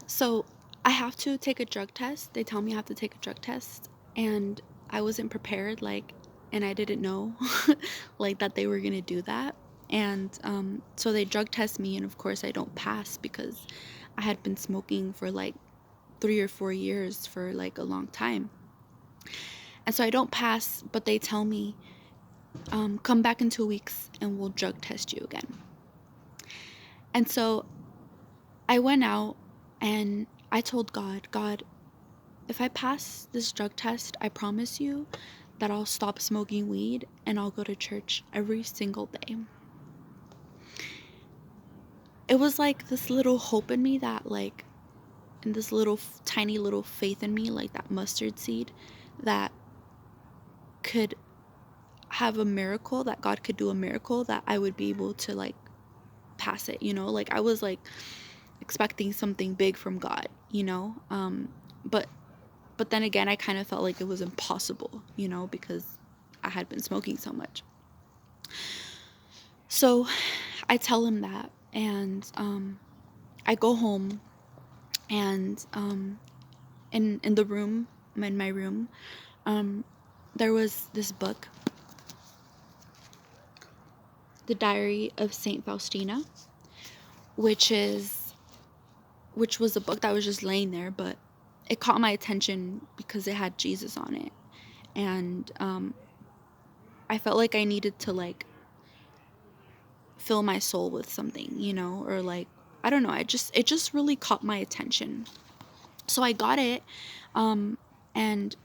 So I have to take a drug test. They tell me I have to take a drug test, and I wasn't prepared, like, and I didn't know, like, that they were gonna do that. And so they drug test me, and of course I don't pass because I had been smoking for like 3 or 4 years for like a long time. And so I don't pass, but they tell me, come back in 2 weeks and we'll drug test you again. And so I went out and I told God, God, if I pass this drug test, I promise you that I'll stop smoking weed and I'll go to church every single day. It was like this little hope in me that, like, and this little tiny little faith in me, like that mustard seed, that could have a miracle, that God could do a miracle, that I would be able to, like, pass it, like I was like expecting something big from God, but then again I kind of felt like it was impossible, because I had been smoking so much. So I tell him that, and I go home, and in the room, in my room, there was this book, The Diary of Saint Faustina, which was a book that was just laying there, but it caught my attention because it had Jesus on it, and I felt like I needed to, like, fill my soul with something, or like, I don't know, it just really caught my attention. So I got it, and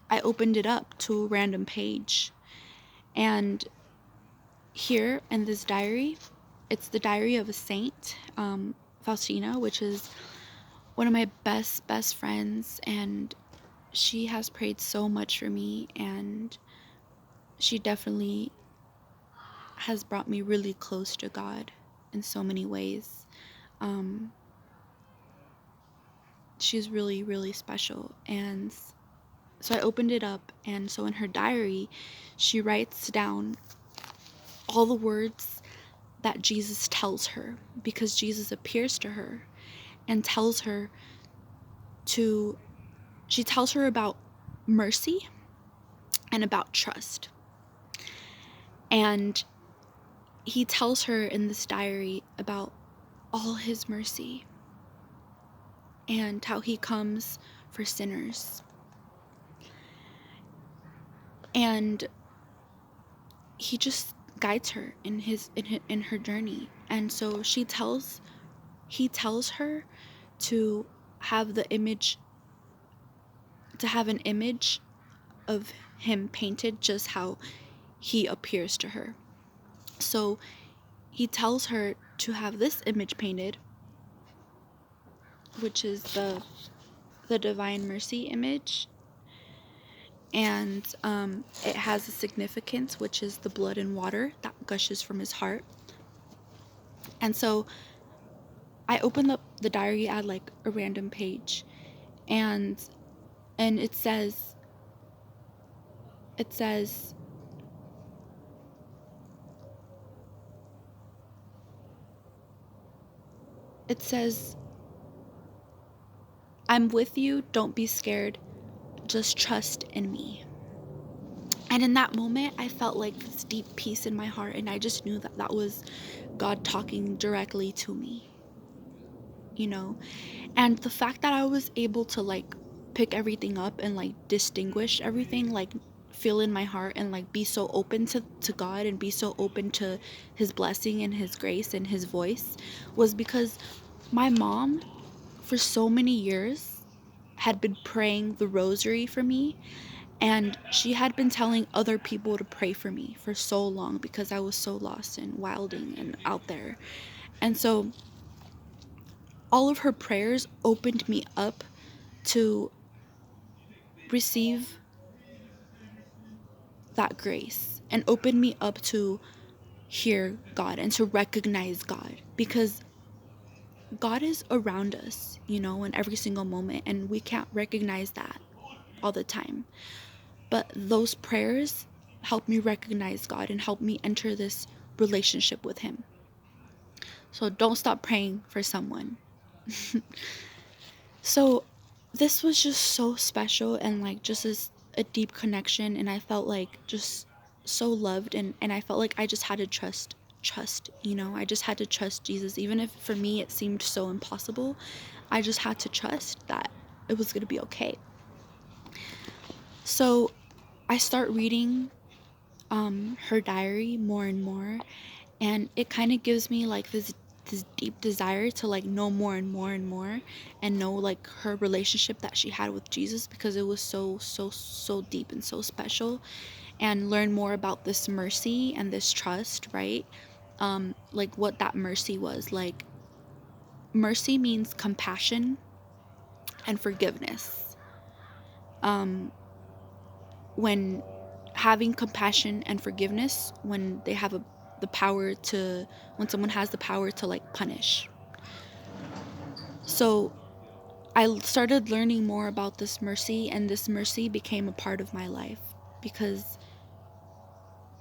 I opened it up to a random page, and here in this diary, it's the diary of a saint, Faustina, which is one of my best friends, and she has prayed so much for me, and she definitely has brought me really close to God in so many ways. Um, she's really, really special. And so I opened it up, and so in her diary, she writes down all the words that Jesus tells her, because Jesus appears to her and tells her she tells her about mercy and about trust. And he tells her in this diary about all his mercy and how he comes for sinners. And he just guides her in her journey. And so he tells her to have an image of him painted just how he appears to her. So he tells her to have this image painted, which is the Divine Mercy image, and it has a significance, which is the blood and water that gushes from his heart. And so I opened up the diary at like a random page, and it says it says it says I'm with you, don't be scared, just trust in me. And in that moment, I felt like this deep peace in my heart, and I just knew that that was God talking directly to me, And the fact that I was able to, like, pick everything up and, like, distinguish everything, like, feel in my heart and, like, be so open to God and be so open to his blessing and his grace and his voice, was because my mom, for so many years, had been praying the rosary for me, and she had been telling other people to pray for me for so long because I was so lost and wilding and out there. And so all of her prayers opened me up to receive that grace and opened me up to hear God and to recognize God, because God is around us, in every single moment, and we can't recognize that all the time. But those prayers helped me recognize God and helped me enter this relationship with him. So don't stop praying for someone. So this was just so special, and like just a deep connection, and I felt like just so loved, and I felt like I just had to trust, I just had to trust Jesus, even if for me it seemed so impossible. I just had to trust that it was going to be okay. So I start reading her diary more and more, and it kind of gives me like this deep desire to like know more and more and more, and know like her relationship that she had with Jesus, because it was so deep and so special, and learn more about this mercy and this trust, right? Like what that mercy was like. Mercy means compassion and forgiveness. When having compassion and forgiveness, when they have the power to, when someone has the power to like punish. So I started learning more about this mercy, and this mercy became a part of my life, because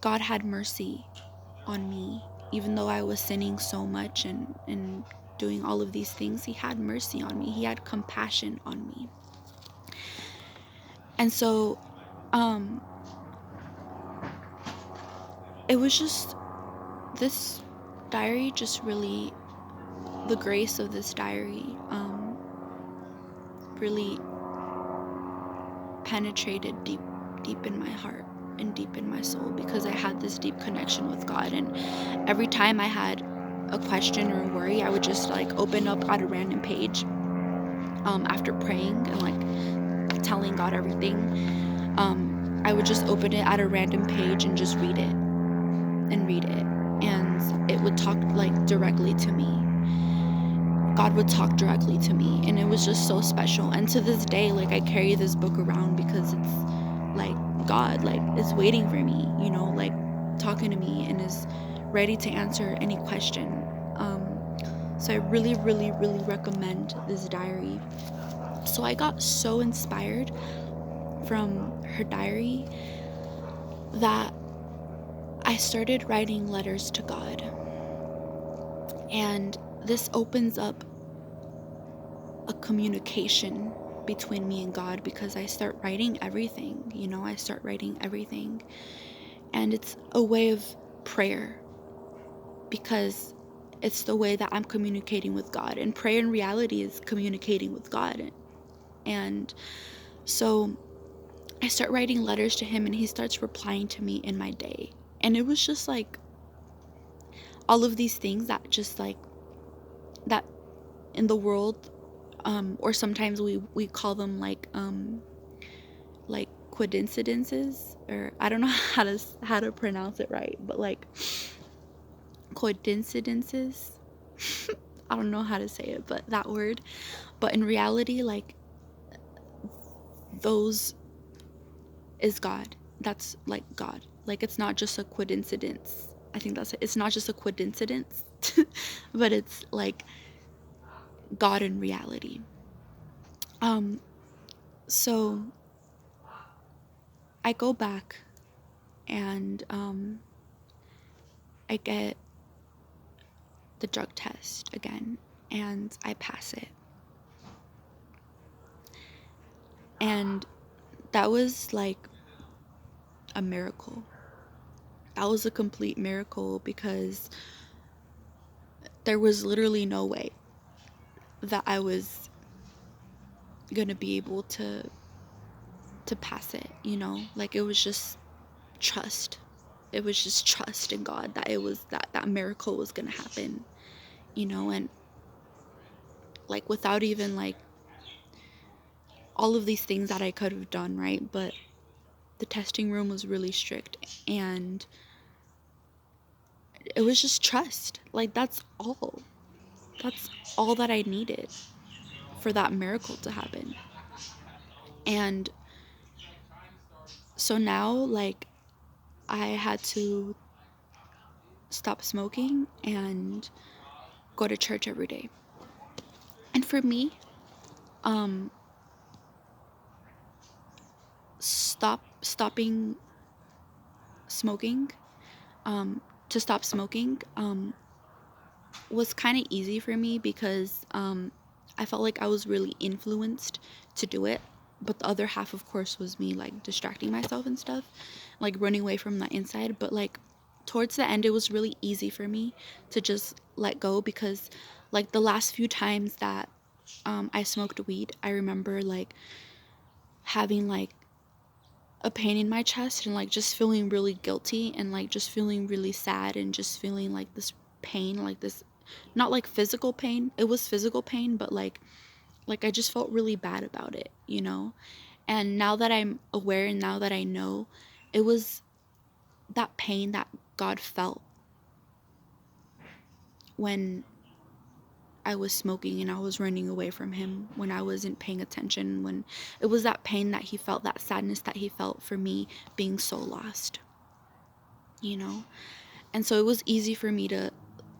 God had mercy on me. Even though I was sinning so much and doing all of these things, He had mercy on me. He had compassion on me. And so it was just, this diary just really, the grace of this diary really penetrated deep in my heart and deep in my soul, because I had this deep connection with God. And every time I had a question or a worry, I would just like open up at a random page after praying and like telling God everything. I would just open it at a random page and just read it and read it, and it would talk like directly to me. God would talk directly to me, and it was just so special. And to this day, like I carry this book around, because it's like God like is waiting for me, like talking to me, and is ready to answer any question. So I really recommend this diary. So I got so inspired from her diary that I started writing letters to God. And this opens up a communication between me and God, because I start writing everything, I start writing everything. And it's a way of prayer, because it's the way that I'm communicating with God. And prayer in reality is communicating with God. And so I start writing letters to Him, and He starts replying to me in my day. And it was just like all of these things that just like that in the world, or sometimes we call them like coincidences, or I don't know how to pronounce it right, but like coincidences. I don't know how to say it, but that word. But in reality, like those is God. That's like God. Like it's not just a coincidence. I think that's it. It's not just a coincidence, but it's like God in reality. So I go back, and I get the drug test again, and I pass it. And that was like a miracle. That was a complete miracle, because there was literally no way that I was gonna be able to pass it, like it was just trust. It was just trust in God that it was that miracle was gonna happen, and like without even like all of these things that I could have done, right? But the testing room was really strict, and it was just trust. Like that's all that I needed for that miracle to happen. And so now like I had to stop smoking and go to church every day. And for me, um stopping smoking, to stop smoking was kind of easy for me, because I felt like I was really influenced to do it. But the other half, of course, was me like distracting myself and stuff, like running away from that inside. But like towards the end, it was really easy for me to just let go, because like the last few times that I smoked weed, I remember like having like a pain in my chest and like just feeling really guilty and like just feeling really sad and just feeling like this pain, like this, not like physical pain, it was physical pain, but like I just felt really bad about it, you know. And now that I'm aware and now that I know, it was that pain that God felt when I was smoking and I was running away from him, when I wasn't paying attention, when it was that pain that he felt, that sadness that he felt for me being so lost, you know. And so it was easy for me to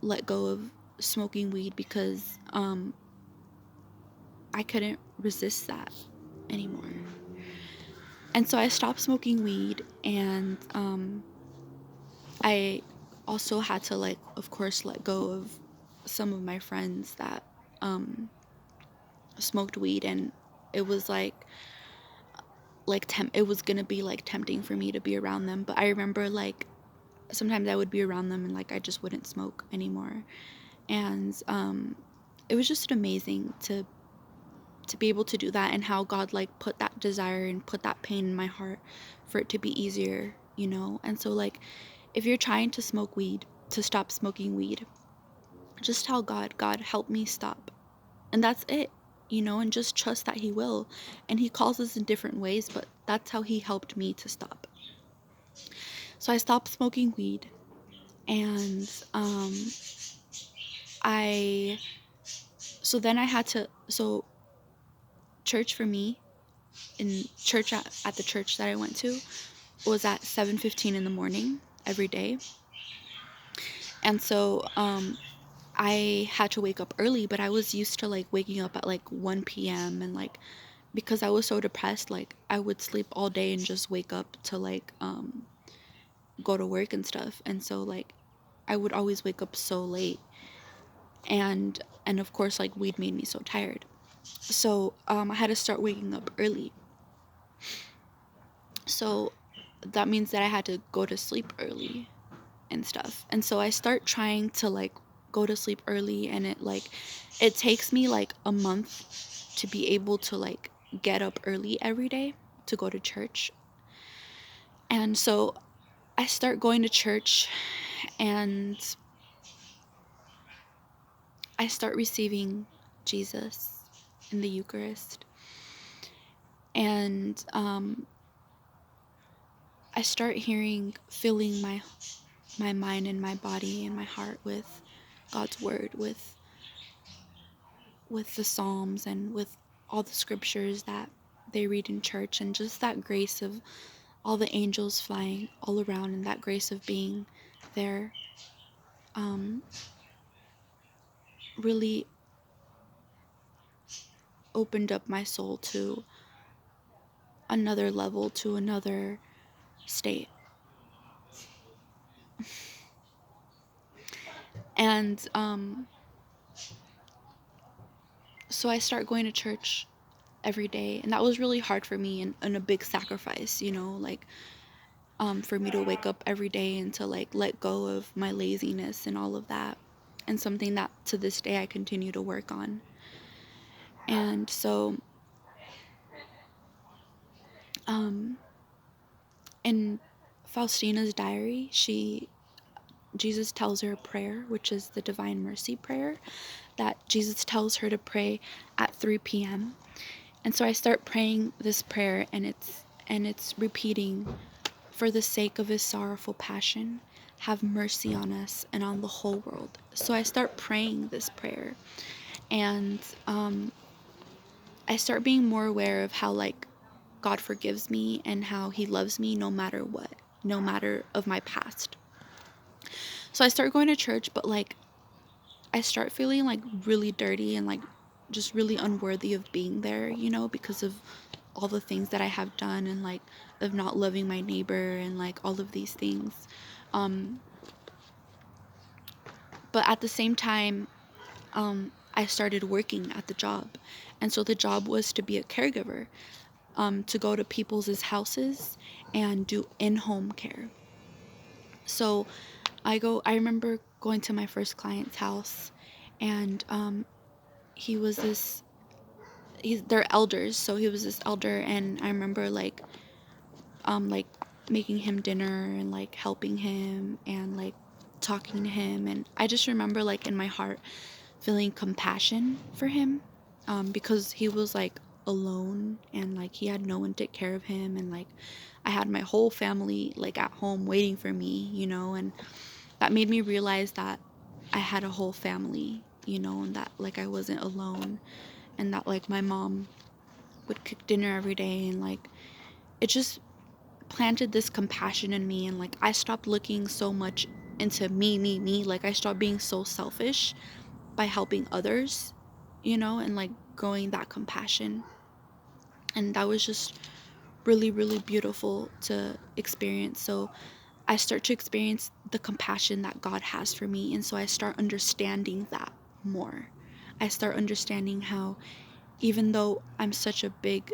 let go of smoking weed because I couldn't resist that anymore. And so I stopped smoking weed, and I also had to, like, of course, let go of some of my friends that smoked weed, and it was it was gonna be like tempting for me to be around them. But I remember like sometimes I would be around them and like I just wouldn't smoke anymore. And it was just amazing to be able to do that, and how God like put that desire and put that pain in my heart for it to be easier, you know. And so like if you're trying to smoke weed, to stop smoking weed, just tell God, help me stop. And that's it, you know, and just trust that he will. And he calls us in different ways, but that's how he helped me to stop. So I stopped smoking weed, and I so then I had to, so church for me, in church at the church that I went to, was at 7:15 in the morning every day. And so I had to wake up early, but I was used to like waking up at like 1 p.m. and like because I was so depressed, like I would sleep all day and just wake up to like go to work and stuff. And so like I would always wake up so late, and of course like weed made me so tired. So I had to start waking up early. So that means that I had to go to sleep early and stuff. And so I start trying to like go to sleep early, and it takes me like a month to be able to like get up early every day to go to church. And so I start going to church, and I start receiving Jesus in the Eucharist. And I start filling my mind and my body and my heart with God's word, with the Psalms and with all the scriptures that they read in church, and just that grace of all the angels flying all around, and that grace of being there really opened up my soul to another level, to another state. And so I start going to church every day, and that was really hard for me, and a big sacrifice, you know, like for me to wake up every day and to like let go of my laziness and all of that, and something that to this day I continue to work on. And so in Faustina's diary, Jesus tells her a prayer, which is the Divine Mercy prayer, that Jesus tells her to pray at 3 p.m. And so I start praying this prayer, and it's repeating, "For the sake of his sorrowful passion, have mercy on us and on the whole world." So I start praying this prayer, and I start being more aware of how like God forgives me and how he loves me no matter what, no matter of my past. So I start going to church, but like I start feeling like really dirty and like just really unworthy of being there, you know, because of all the things that I have done, and like of not loving my neighbor and like all of these things. But at the same time, I started working at the job. And so the job was to be a caregiver, to go to people's houses and do in-home care. So I remember going to my first client's house, and he was this, they're elders, so he was this elder, and I remember like making him dinner and like helping him and like talking to him, and I just remember like in my heart feeling compassion for him, because he was like alone and like he had no one to take care of him, and like I had my whole family like at home waiting for me, and that made me realize that I had a whole family, and that like I wasn't alone, and that like my mom would cook dinner every day, and like it just planted this compassion in me, and like I stopped looking so much into me, like I stopped being so selfish by helping others, and like growing that compassion. And that was just really, really beautiful to experience. So I start to experience the compassion that God has for me. And so I start understanding that more. I start understanding how, even though I'm such a big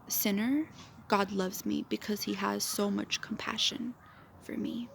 sinner, God loves me because he has so much compassion for me.